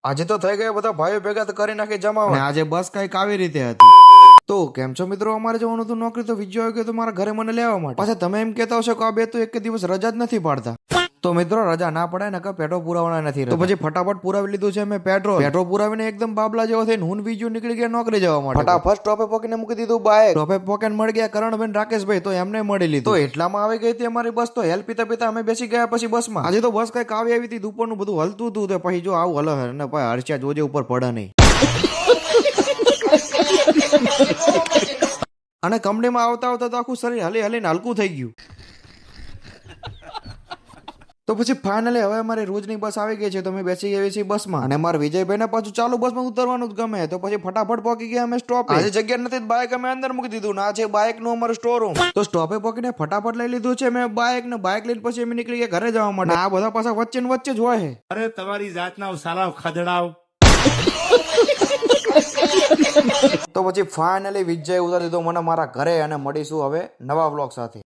આજે તો થઈ ગયા બધા ભાઈઓ ભેગા તો કરી નાખી જમાવા અને આજે બસ કઈક આવી રીતે હતી. તો કેમ છો મિત્રો, અમારે જવાનું હતું નોકરી તો વિજય આવ્યો તો મારા ઘરે મને લેવા માટે. પાછા તમે એમ કહેતા હશો કે આ બે તો એક દિવસ રજા જ નથી પાડતા. તો મિત્રો રજા ના પડાય ને કે પેટ્રોલ પુરાવાના નથી. તો પછી ફટાફટ પુરાવી લીધું છે મેં પેટ્રોલ પુરાવીને એકદમ બાબલા જેવો થઈને હું વિજય નીકળી ગયા નોકરી જવા માટે. ફટાફટ સ્ટોપે પોકીને મૂકી દીધું બાઇક. સ્ટોપે પોકેટ મળી ગયા કરણબેન રાકેશભાઈ, તો એમને મળી લીધું. તો એટલામાં આવી ગઈ હતી અમારી બસ. તો હેલ પીતા પીતા અમે બેસી ગયા પછી બસમાં. આજે તો બસ કઈક આવી હતી, ઉપરનું બધું હલતું હતું. તો પછી જો આવું હલે ને ભાઈ હર્ષિયા જોજે ઉપર પડે નહીં. અને કંપનીમાં આવતા આવતા તો આખું શરીર હલી હલીને હલકું થઈ ગયું. તો પછી ફાઇનલી હવે અમારી રોજની બસ આવી ગઈ છે. તો અમે બેસી ગયા છીએ બસમાં. અને મારા વિજયભાઈ ને પાછું ચાલુ બસમાં ઉતરવાનું જ ગમે. તો પછી ફટાફટ પહોંચી ગયા અમે સ્ટોપે. આજે જગ્યા નથી, બાઇક અમે અંદર મૂકી દીધું. ના છે બાઇક નું અમારું સ્ટોર રૂમ. તો સ્ટોપે પહોંચીને ફટાફટ લઈ લીધું છે મેં બાઇક ને. બાઇક લઈને પછી અમે નીકળી ગયા ઘરે જવા માટે. આ બધા પાછા વચ્ચે ને વચ્ચે જ હોય છે. અરે તમારી જાતના સાલા ખદડાવ. તો પછી ફાઇનલી વિજય ઉતારી દીધો મને મારા ઘરે. અને મળીશું હવે નવા વ્લોગ સાથે.